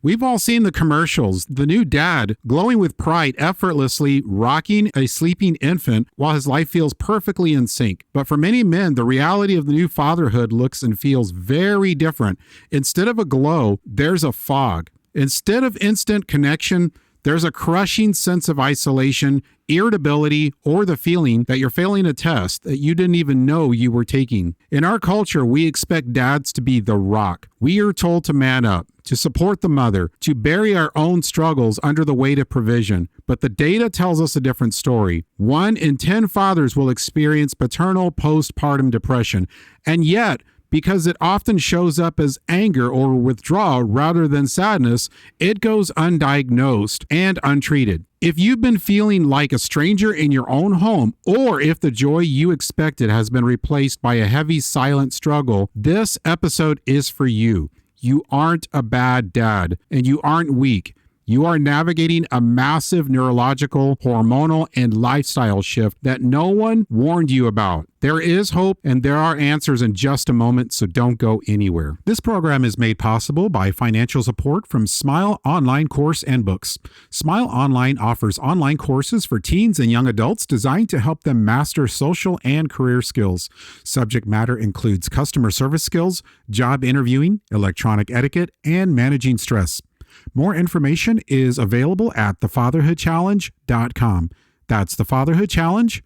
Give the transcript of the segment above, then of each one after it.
We've all seen the commercials. The new dad, glowing with pride, effortlessly rocking a sleeping infant while his life feels perfectly in sync. But for many men, the reality of the new fatherhood looks and feels very different. Instead of a glow, there's a fog. Instead of instant connection, there's a crushing sense of isolation, irritability, or the feeling that you're failing a test that you didn't even know you were taking. In our culture, we expect dads to be the rock. We are told to man up, to support the mother, to bury our own struggles under the weight of provision. But the data tells us a different story. 1 in 10 fathers will experience paternal postpartum depression. And yet, because it often shows up as anger or withdrawal rather than sadness, it goes undiagnosed and untreated. If you've been feeling like a stranger in your own home, or if the joy you expected has been replaced by a heavy, silent struggle, this episode is for you. You aren't a bad dad, and you aren't weak. You are navigating a massive neurological, hormonal, and lifestyle shift that no one warned you about. There is hope, and there are answers in just a moment, so don't go anywhere. This program is made possible by financial support from Smile Online Course and Books. Smile Online offers online courses for teens and young adults designed to help them master social and career skills. Subject matter includes customer service skills, job interviewing, electronic etiquette, and managing stress. More information is available at thefatherhoodchallenge.com. That's thefatherhoodchallenge.com.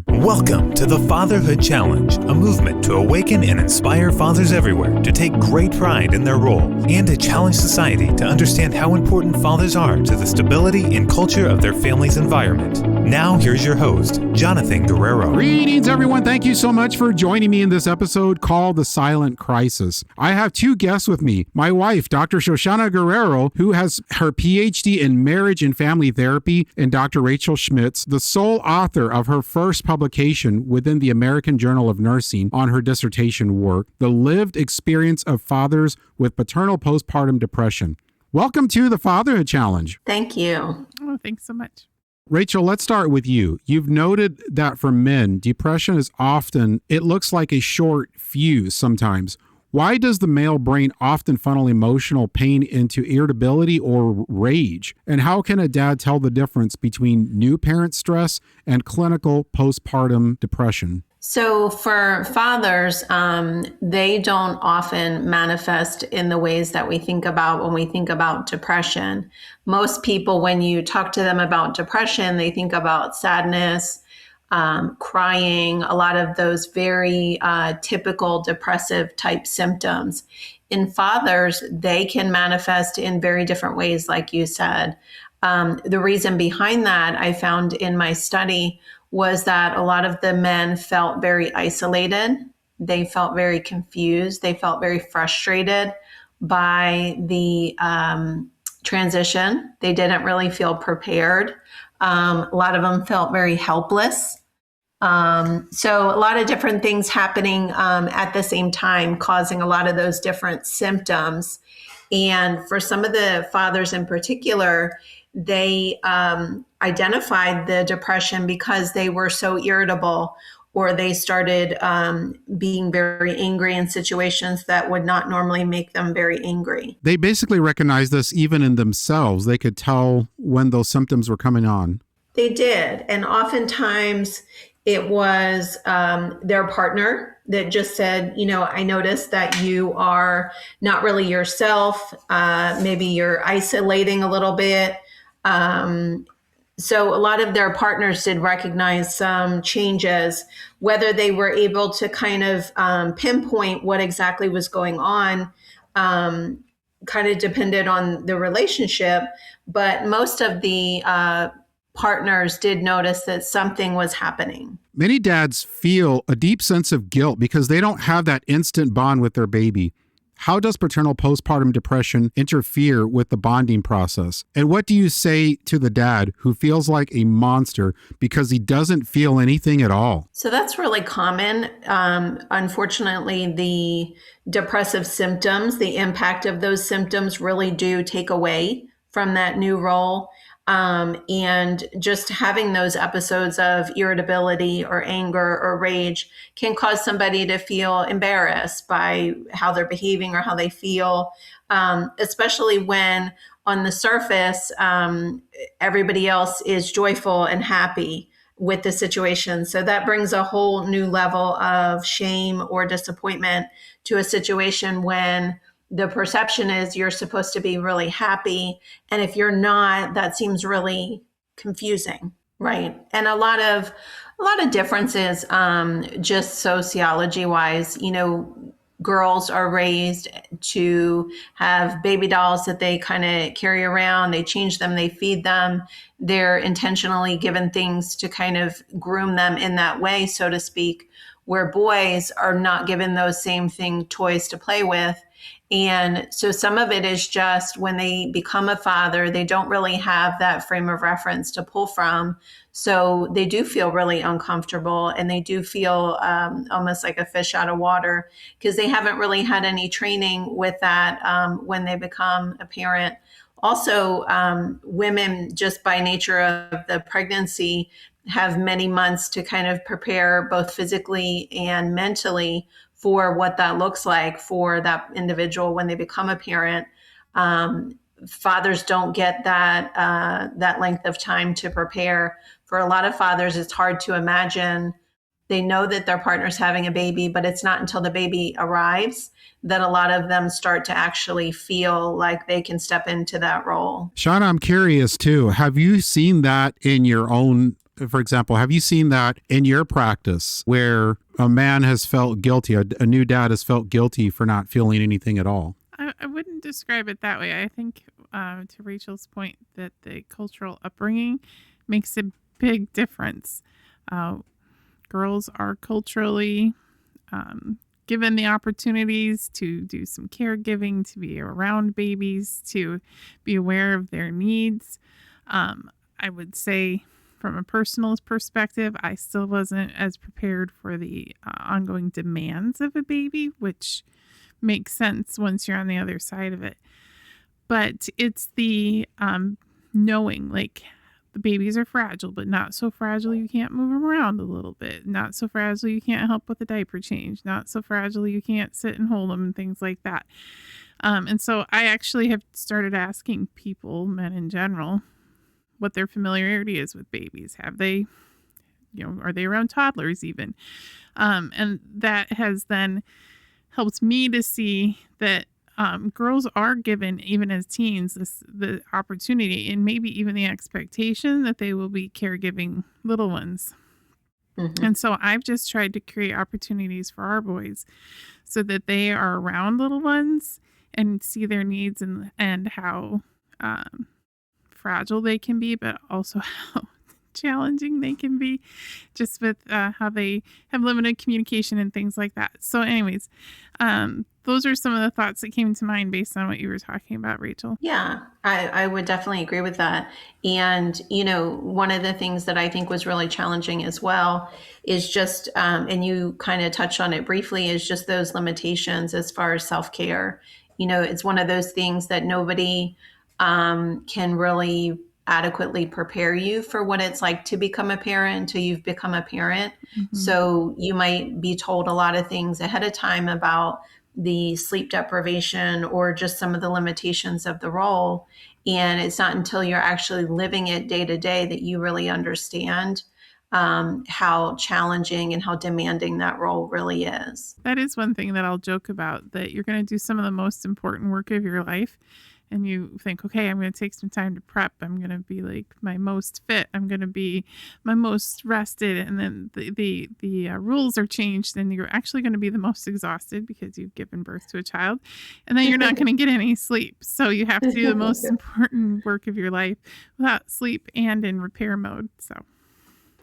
Welcome to the Fatherhood Challenge, a movement to awaken and inspire fathers everywhere to take great pride in their role and to challenge society to understand how important fathers are to the stability and culture of their family's environment. Now, here's your host, Jonathan Guerrero. Greetings, everyone. Thank you so much for joining me in this episode called The Silent Crisis. I have two guests with me. My wife, Dr. Shoshannah Guerrero, who has her PhD in marriage and family therapy, and Dr. Rachael Schmitz, the sole author of her first publication within the American Journal of Nursing on her dissertation work, The Lived Experience of Fathers with Paternal Postpartum Depression. Welcome to the Fatherhood Challenge. Thank you. Oh, thanks so much. Rachel, let's start with you. You've noted that for men, depression is often, it looks like a short fuse sometimes. Why does the male brain often funnel emotional pain into irritability or rage? And how can a dad tell the difference between new parent stress and clinical postpartum depression? So for fathers, they don't often manifest in the ways that we think about when we think about depression. Most people, when you talk to them about depression, they think about sadness, crying, a lot of those very typical depressive type symptoms. In fathers, they can manifest in very different ways, like you said. The reason behind that, I found in my study, was that a lot of the men felt very isolated. They felt very confused. They felt very frustrated by the transition. They didn't really feel prepared. A lot of them felt very helpless. So a lot of different things happening at the same time, causing a lot of those different symptoms. And for some of the fathers in particular, they identified the depression because they were so irritable, or they started being very angry in situations that would not normally make them very angry. They basically recognized this even in themselves. They could tell when those symptoms were coming on. They did. And oftentimes it was their partner that just said, I noticed that you are not really yourself. Maybe you're isolating a little bit. So a lot of their partners did recognize some changes. Whether they were able to kind of pinpoint what exactly was going on kind of depended on the relationship. But most of the partners did notice that something was happening. Many dads feel a deep sense of guilt because they don't have that instant bond with their baby. How does paternal postpartum depression interfere with the bonding process? And what do you say to the dad who feels like a monster because he doesn't feel anything at all? So that's really common. Unfortunately, the depressive symptoms, the impact of those symptoms really do take away from that new role. And just having those episodes of irritability or anger or rage can cause somebody to feel embarrassed by how they're behaving or how they feel. especially when on the surface, everybody else is joyful and happy with the situation. So that brings a whole new level of shame or disappointment to a situation when the perception is you're supposed to be really happy. And if you're not, that seems really confusing, right? And a lot of differences, just sociology wise. Girls are raised to have baby dolls that they kind of carry around. They change them, they feed them. They're intentionally given things to kind of groom them in that way, so to speak, where boys are not given those same toys to play with. And so some of it is just when they become a father, they don't really have that frame of reference to pull from. So they do feel really uncomfortable, and they do feel almost like a fish out of water because they haven't really had any training with that when they become a parent. Also, women, just by nature of the pregnancy, have many months to kind of prepare both physically and mentally for what that looks like for that individual when they become a parent. Fathers don't get that length of time to prepare. For a lot of fathers, it's hard to imagine. They know that their partner's having a baby, but it's not until the baby arrives that a lot of them start to actually feel like they can step into that role. Shauna, I'm curious too. Have you seen that in your own, for example, have you seen that in your practice where a man has felt guilty, a new dad has felt guilty for not feeling anything at all? I wouldn't describe it that way. I think to Rachel's point that the cultural upbringing makes a big difference. Girls are culturally given the opportunities to do some caregiving, to be around babies, to be aware of their needs. I would say from a personal perspective, I still wasn't as prepared for the ongoing demands of a baby, which makes sense once you're on the other side of it. But it's the knowing, like, the babies are fragile, but not so fragile you can't move them around a little bit. Not so fragile you can't help with the diaper change. Not so fragile you can't sit and hold them and things like that. And so I actually have started asking people, men in general, what their familiarity is with babies. Have they, are they around toddlers even? And that has then helped me to see that girls are given, even as teens, the opportunity and maybe even the expectation that they will be caregiving little ones. Mm-hmm. And so I've just tried to create opportunities for our boys so that they are around little ones and see their needs and how fragile they can be, but also how challenging they can be, just with how they have limited communication and things like that. So anyways, those are some of the thoughts that came to mind based on what you were talking about, Rachel. Yeah, I would definitely agree with that. And, one of the things that I think was really challenging as well is just, and you kind of touched on it briefly, is just those limitations as far as self-care. It's one of those things that nobody can really adequately prepare you for what it's like to become a parent until you've become a parent. Mm-hmm. So you might be told a lot of things ahead of time about the sleep deprivation or just some of the limitations of the role. And it's not until you're actually living it day to day that you really understand how challenging and how demanding that role really is. That is one thing that I'll joke about, that you're going to do some of the most important work of your life. And you think, okay, I'm going to take some time to prep. I'm going to be like my most fit. I'm going to be my most rested. And then the rules are changed, and you're actually going to be the most exhausted because you've given birth to a child. And then you're not going to get any sleep. So you have to do the most important work of your life without sleep and in repair mode. So.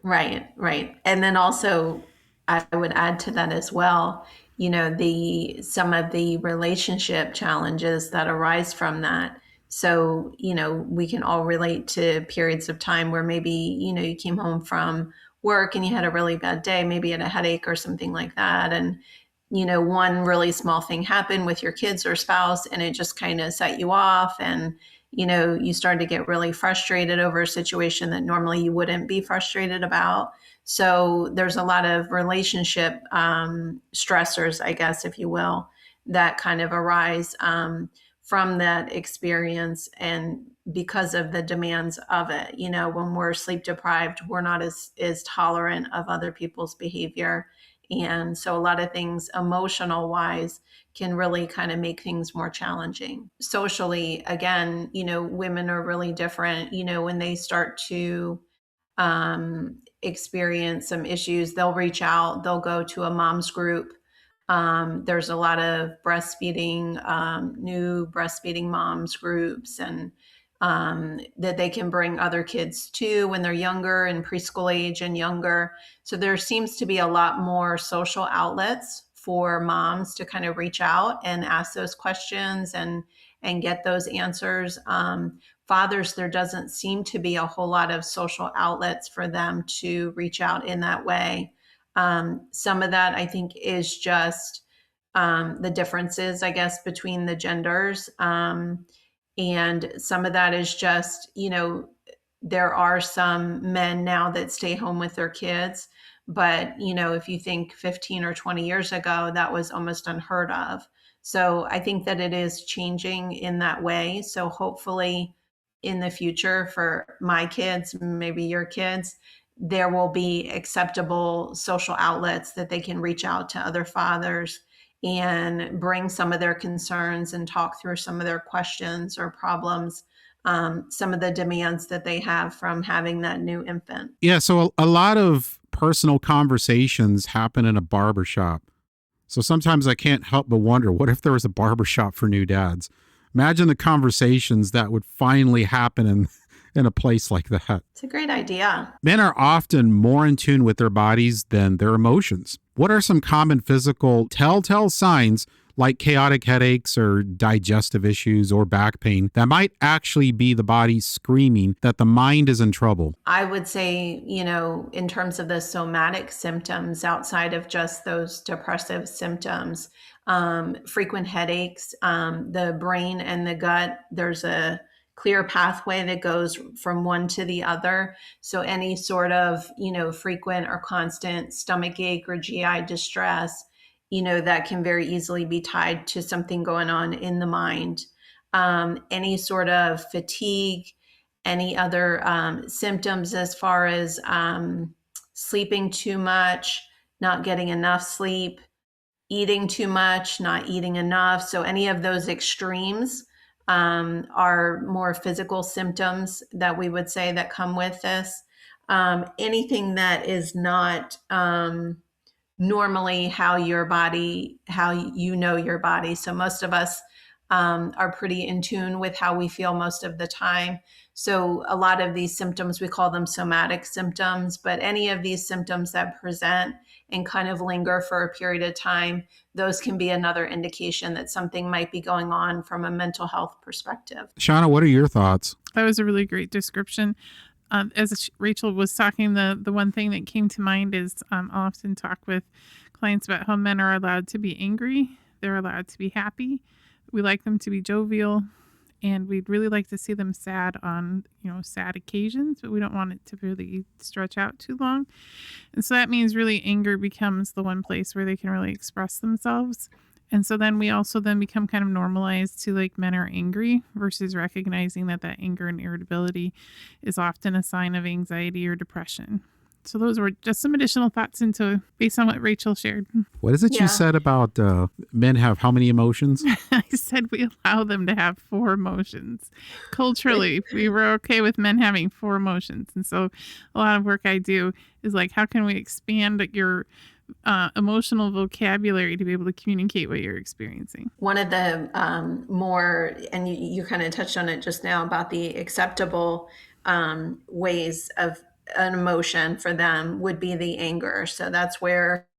Right. And then also, I would add to that as well, some of the relationship challenges that arise from that. So, we can all relate to periods of time where maybe, you came home from work and you had a really bad day, maybe you had a headache or something like that. And, one really small thing happened with your kids or spouse, and it just kind of set you off. And, you started to get really frustrated over a situation that normally you wouldn't be frustrated about. So there's a lot of relationship stressors, I guess, if you will, that kind of arise from that experience, and because of the demands of it. When we're sleep deprived, we're not as tolerant of other people's behavior. And so a lot of things emotional wise can really kind of make things more challenging. Socially, again, women are really different. When they start to experience some issues, they'll reach out, they'll go to a mom's group. There's a lot of breastfeeding, new breastfeeding moms groups, and that they can bring other kids to when they're younger, and preschool age and younger. So there seems to be a lot more social outlets for moms to kind of reach out and ask those questions and get those answers. Fathers, there doesn't seem to be a whole lot of social outlets for them to reach out in that way. Some of that, I think, is just the differences, I guess, between the genders. And some of that is just, there are some men now that stay home with their kids. But, if you think 15 or 20 years ago, that was almost unheard of. So I think that it is changing in that way. So hopefully in the future for my kids, maybe your kids, there will be acceptable social outlets that they can reach out to other fathers and bring some of their concerns and talk through some of their questions or problems, some of the demands that they have from having that new infant. Yeah, so a lot of personal conversations happen in a barbershop. So sometimes I can't help but wonder, what if there was a barbershop for new dads? Imagine the conversations that would finally happen in a place like that. It's a great idea. Men are often more in tune with their bodies than their emotions. What are some common physical telltale signs, like chaotic headaches or digestive issues or back pain, that might actually be the body screaming that the mind is in trouble? I would say, in terms of the somatic symptoms outside of just those depressive symptoms, frequent headaches, the brain and the gut, there's a clear pathway that goes from one to the other. So any sort of, frequent or constant stomach ache or GI distress, that can very easily be tied to something going on in the mind. Any sort of fatigue, any other symptoms as far as sleeping too much, not getting enough sleep, eating too much, not eating enough. So any of those extremes are more physical symptoms that we would say that come with this. Anything that is not normally how your body. So most of us are pretty in tune with how we feel most of the time. So a lot of these symptoms, we call them somatic symptoms, but any of these symptoms that present and kind of linger for a period of time, those can be another indication that something might be going on from a mental health perspective. Shauna, what are your thoughts? That was a really great description. As Rachel was talking, the one thing that came to mind is I'll often talk with clients about how men are allowed to be angry. They're allowed to be happy. We like them to be jovial, and we'd really like to see them sad on, sad occasions, but we don't want it to really stretch out too long. And so that means really anger becomes the one place where they can really express themselves. And so then we also then become kind of normalized to like men are angry versus recognizing that anger and irritability is often a sign of anxiety or depression. So those were just some additional thoughts based on what Rachel shared. What is it you said about men have how many emotions? I said we allow them to have 4 emotions. Culturally, we were okay with men having 4 emotions. And so a lot of work I do is like, how can we expand your emotional vocabulary to be able to communicate what you're experiencing? One of the more, and you kind of touched on it just now about the acceptable ways of an emotion for them would be the anger. So that's where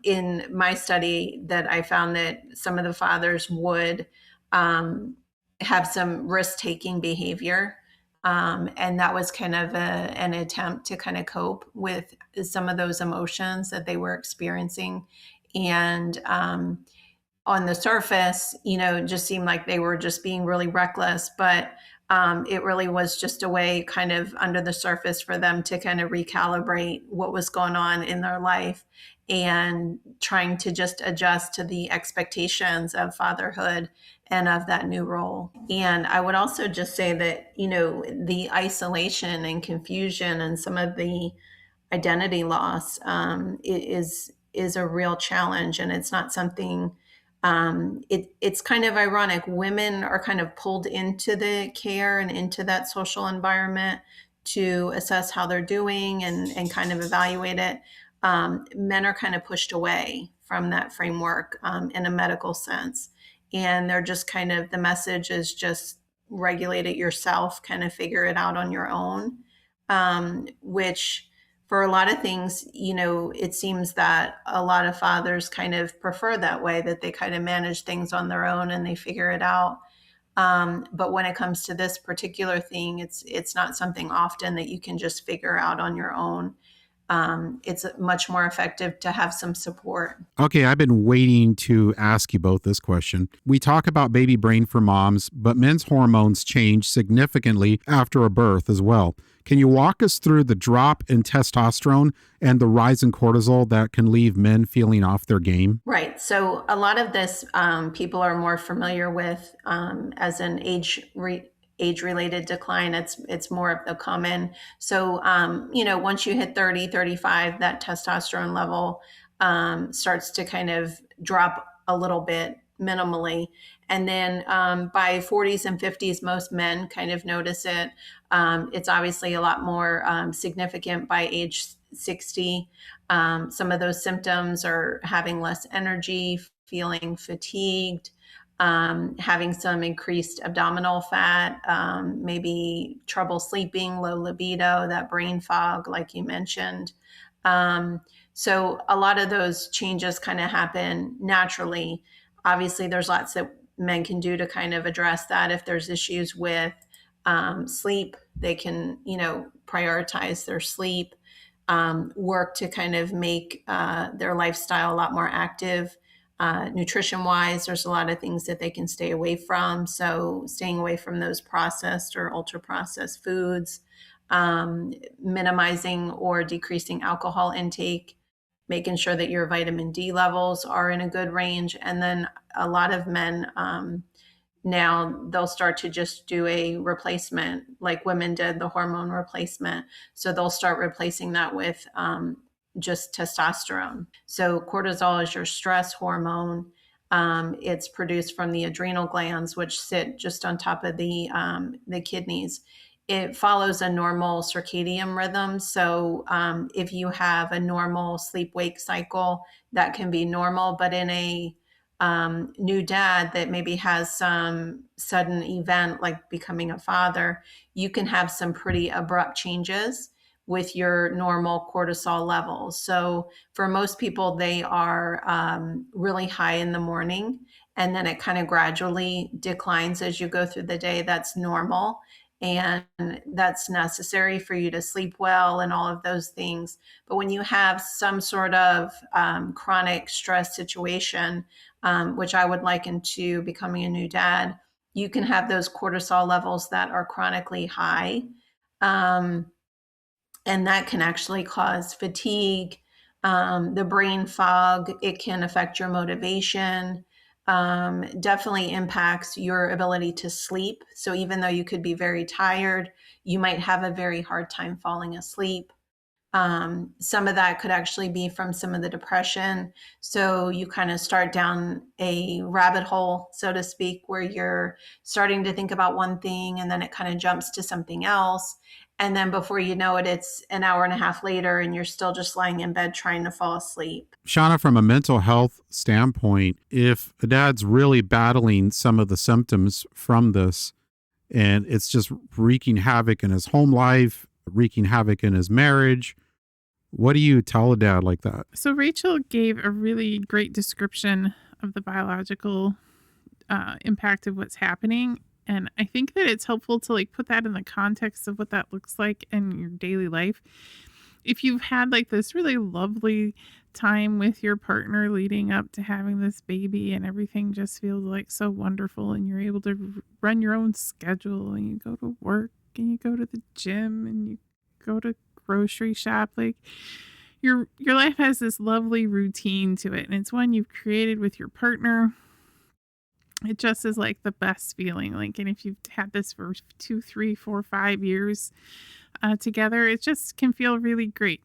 in my study that I found that some of the fathers would have some risk-taking behavior. And that was kind of an attempt to kind of cope with some of those emotions that they were experiencing. And on the surface, it just seemed like they were just being really reckless, but it really was just a way kind of under the surface for them to kind of recalibrate what was going on in their life and trying to just adjust to the expectations of fatherhood and of that new role. And I would also just say that, the isolation and confusion and some of the identity loss is a real challenge, and it's not something. It's kind of ironic. Women are kind of pulled into the care and into that social environment to assess how they're doing and kind of evaluate it. Men are kind of pushed away from that framework in a medical sense. And they're just kind of, the message is just regulate it yourself, kind of figure it out on your own, which for a lot of things, it seems that a lot of fathers kind of prefer that way, that they kind of manage things on their own and they figure it out. But when it comes to this particular thing, it's not something often that you can just figure out on your own. It's much more effective to have some support. Okay, I've been waiting to ask you both this question. We talk about baby brain for moms, but men's hormones change significantly after a birth as well. Can you walk us through the drop in testosterone and the rise in cortisol that can leave men feeling off their game? Right. So a lot of this people are more familiar with as an age-related decline. It's more of the common. So, once you hit 30, 35, that testosterone level starts to kind of drop a little bit minimally. And then by 40s and 50s, most men kind of notice it. It's obviously a lot more significant by age 60. Some of those symptoms are having less energy, feeling fatigued, having some increased abdominal fat, maybe trouble sleeping, low libido, that brain fog, like you mentioned. So a lot of those changes kind of happen naturally. Obviously, there's lots that men can do to kind of address that. If there's issues with sleep, they can, prioritize their sleep, work to kind of make their lifestyle a lot more active. Nutrition wise, there's a lot of things that they can stay away from. So staying away from those processed or ultra processed foods, minimizing or decreasing alcohol intake, making sure that your vitamin D levels are in a good range. And then a lot of men now they'll start to just do a replacement like women did, the hormone replacement. So they'll start replacing that with just testosterone. So cortisol is your stress hormone. It's produced from the adrenal glands, which sit just on top of the kidneys. It follows a normal circadian rhythm. So if you have a normal sleep-wake cycle, that can be normal. But in a new dad that maybe has some sudden event like becoming a father, you can have some pretty abrupt changes with your normal cortisol levels. So for most people, they are really high in the morning, and then it kind of gradually declines as you go through the day. That's normal. And that's necessary for you to sleep well and all of those things. But when you have some sort of chronic stress situation, which I would liken to becoming a new dad, you can have those cortisol levels that are chronically high. And that can actually cause fatigue, the brain fog. It can affect your motivation. Definitely impacts your ability to sleep. So even though you could be very tired, you might have a very hard time falling asleep. Some of that could actually be from some of the depression. So you kind of start down a rabbit hole, so to speak, where you're starting to think about one thing and then it kind of jumps to something else. And then before you know it, it's an hour and a half later and you're still just lying in bed trying to fall asleep. Shauna, from a mental health standpoint, if a dad's really battling some of the symptoms from this and it's just wreaking havoc in his home life, wreaking havoc in his marriage, what do you tell a dad like that? So Rachael gave a really great description of the biological impact of what's happening. And I think that it's helpful to put that in the context of what that looks like in your daily life. If you've had this really lovely time with your partner leading up to having this baby and everything just feels so wonderful and you're able to run your own schedule and you go to work and you go to the gym and you go to grocery shop, your life has this lovely routine to it, and it's one you've created with your partner. It just is like the best feeling. Like, and if you've had this for 2, 3, 4, 5 years together, it just can feel really great.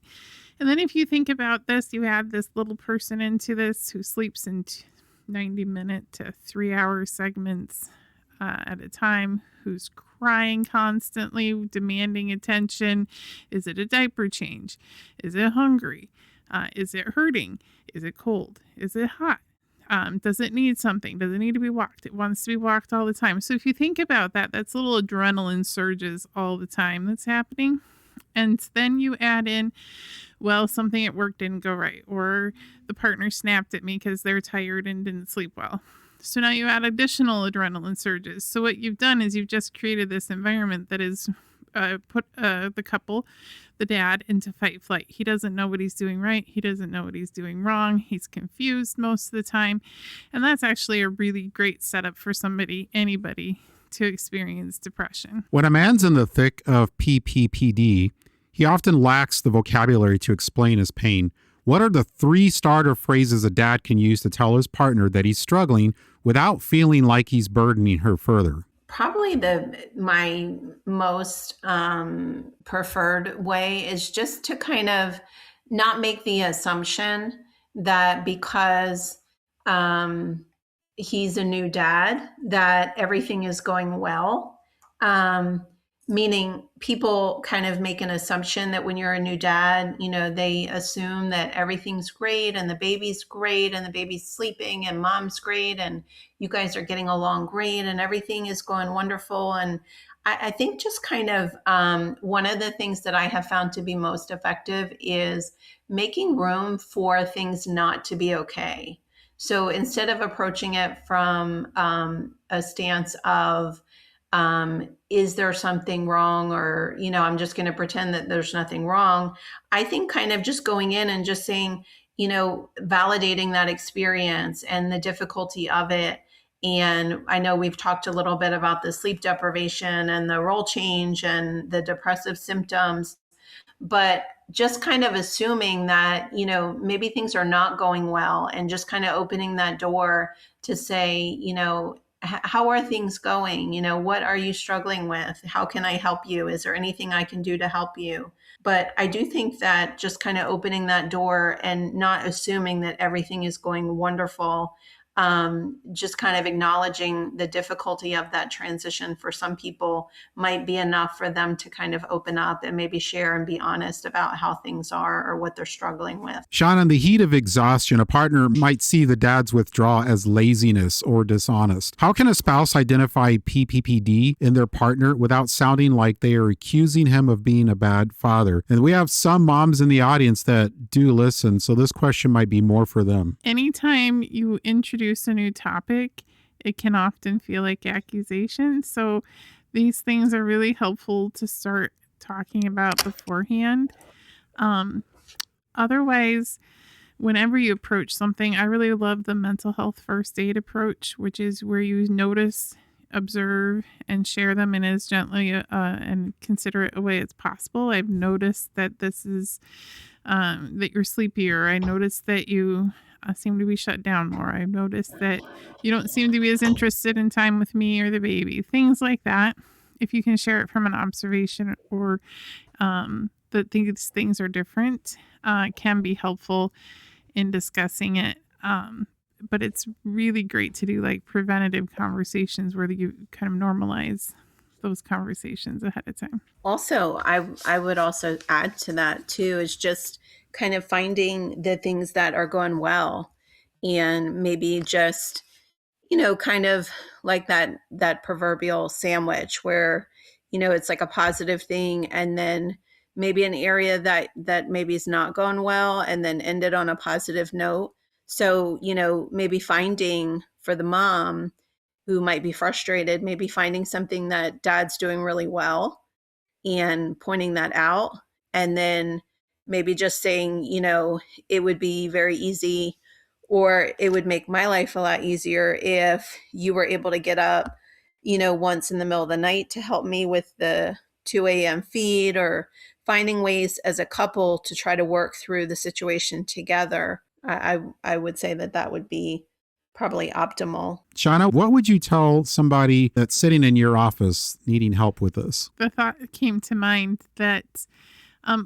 And then if you think about this, you add this little person into this who sleeps in 90-minute to 3-hour segments at a time, who's crying constantly, demanding attention. Is it a diaper change? Is it hungry? Is it hurting? Is it cold? Is it hot? Does it need something? Does it need to be walked? It wants to be walked all the time. So if you think about that, that's little adrenaline surges all the time that's happening. And then you add in, well, something at work didn't go right, or the partner snapped at me because they're tired and didn't sleep well. So now you add additional adrenaline surges. So what you've done is you've just created this environment that is put the couple, the dad, into fight flight. He doesn't know what he's doing right. He doesn't know what he's doing wrong. He's confused most of the time. And that's actually a really great setup for anybody to experience depression. When a man's in the thick of PPPD, he often lacks the vocabulary to explain his pain. What are the 3 starter phrases a dad can use to tell his partner that he's struggling without feeling like he's burdening her further? Probably my most preferred way is just to kind of not make the assumption that because he's a new dad, that everything is going well. Meaning people kind of make an assumption that when you're a new dad, they assume that everything's great and the baby's great and the baby's sleeping and mom's great and you guys are getting along great and everything is going wonderful. And I think just kind of one of the things that I have found to be most effective is making room for things not to be okay. So instead of approaching it from a stance of, is there something wrong? Or, I'm just going to pretend that there's nothing wrong. I think kind of just going in and just saying, validating that experience and the difficulty of it. And I know we've talked a little bit about the sleep deprivation and the role change and the depressive symptoms, but just kind of assuming that, maybe things are not going well and just kind of opening that door to say, how are things going? What are you struggling with? How can I help you? Is there anything I can do to help you? But I do think that just kind of opening that door and not assuming that everything is going wonderful, just kind of acknowledging the difficulty of that transition for some people might be enough for them to kind of open up and maybe share and be honest about how things are or what they're struggling with. Sean, in the heat of exhaustion, a partner might see the dad's withdrawal as laziness or dishonest. How can a spouse identify PPPD in their partner without sounding like they are accusing him of being a bad father? And we have some moms in the audience that do listen, so this question might be more for them. Anytime you introduce a new topic, it can often feel like accusation. So these things are really helpful to start talking about beforehand. Otherwise, whenever you approach something, I really love the mental health first aid approach, which is where you notice, observe, and share them in as gently and considerate a way as possible. I've noticed that this is that you're sleepier. I noticed that you seem to be shut down more. I've noticed that you don't seem to be as interested in time with me or the baby. Things like that. If you can share it from an observation or that these things are different, can be helpful in discussing it. But it's really great to do like preventative conversations where you kind of normalize those conversations ahead of time. Also, I would also add to that too, is just kind of finding the things that are going well and maybe just, kind of like that proverbial sandwich where, it's like a positive thing and then maybe an area that maybe is not going well and then ended on a positive note. So, maybe finding for the mom who might be frustrated, maybe finding something that dad's doing really well and pointing that out. And then maybe just saying, it would be very easy or it would make my life a lot easier if you were able to get up, once in the middle of the night to help me with the 2 a.m. feed, or finding ways as a couple to try to work through the situation together. I would say that would be probably optimal. Shauna, what would you tell somebody that's sitting in your office needing help with this? The thought came to mind that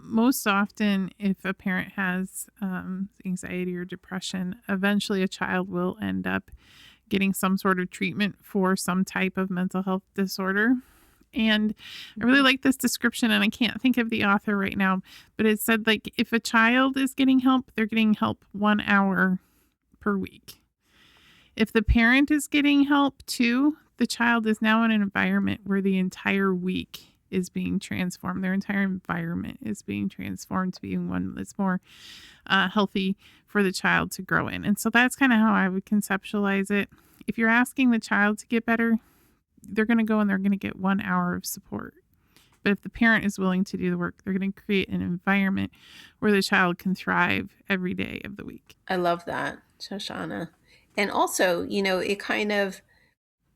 most often, if a parent has anxiety or depression, eventually a child will end up getting some sort of treatment for some type of mental health disorder. And I really like this description, and I can't think of the author right now, but it said, like, if a child is getting help, they're getting help 1 hour per week. If the parent is getting help too, the child is now in an environment where the entire week is being transformed. Their entire environment is being transformed to being one that's more healthy for the child to grow in. And so that's kind of how I would conceptualize it. If you're asking the child to get better, they're going to go and they're going to get 1 hour of support. But if the parent is willing to do the work, they're going to create an environment where the child can thrive every day of the week. I love that, Shoshannah. And also, it kind of,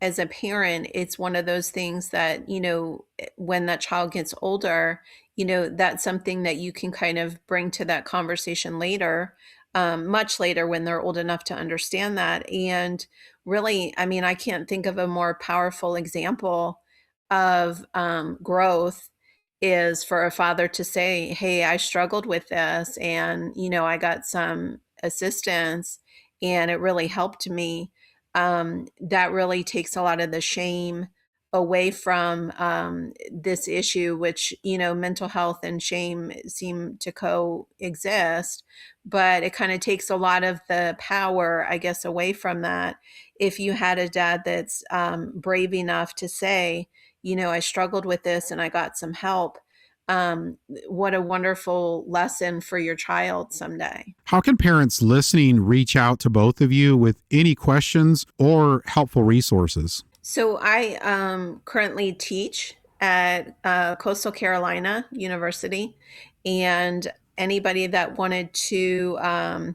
as a parent, it's one of those things that, when that child gets older, that's something that you can kind of bring to that conversation later, much later when they're old enough to understand that. And really, I can't think of a more powerful example of growth is for a father to say, hey, I struggled with this and, I got some assistance and it really helped me. That really takes a lot of the shame away from this issue, which, mental health and shame seem to coexist, but it kind of takes a lot of the power, I guess, away from that. If you had a dad that's brave enough to say, I struggled with this and I got some help, what a wonderful lesson for your child someday. How can parents listening reach out to both of you with any questions or helpful resources? So I currently teach at Coastal Carolina University, and anybody that wanted to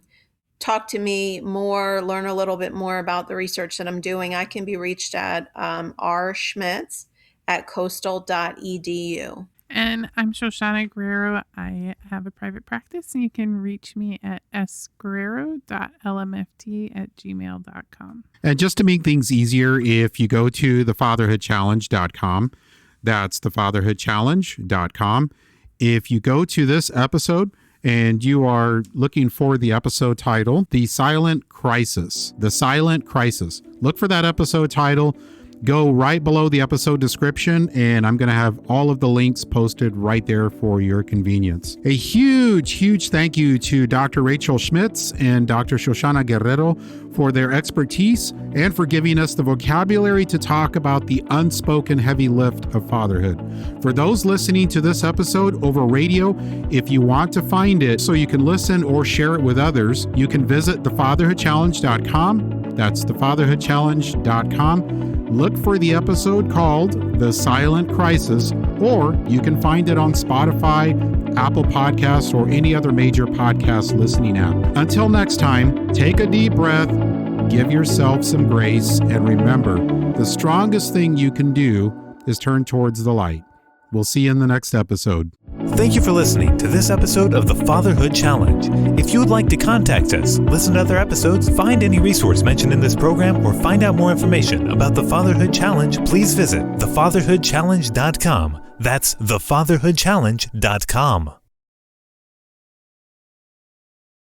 talk to me more, learn a little bit more about the research that I'm doing, I can be reached at Schmitz at coastal.edu. And I'm Shoshannah Guerrero. I have a private practice, and you can reach me at sguerrero.lmft@gmail.com. And just to make things easier, if you go to thefatherhoodchallenge.com, that's thefatherhoodchallenge.com. If you go to this episode and you are looking for the episode title, The Silent Crisis, look for that episode title. Go right below the episode description, and I'm going to have all of the links posted right there for your convenience. A huge thank you to Dr. Rachael Schmitz and Dr. Shoshannah Guerrero for their expertise and for giving us the vocabulary to talk about the unspoken heavy lift of fatherhood. For those listening to this episode over radio, if you want to find it so you can listen or share it with others, you can visit thefatherhoodchallenge.com. That's thefatherhoodchallenge.com. Look for the episode called The Silent Crisis, or you can find it on Spotify, Apple Podcasts, or any other major podcast listening app. Until next time, take a deep breath, give yourself some grace, and remember, the strongest thing you can do is turn towards the light. We'll see you in the next episode. Thank you for listening to this episode of the Fatherhood Challenge. If you would like to contact us, listen to other episodes, find any resource mentioned in this program, or find out more information about the Fatherhood Challenge, please visit thefatherhoodchallenge.com. That's thefatherhoodchallenge.com.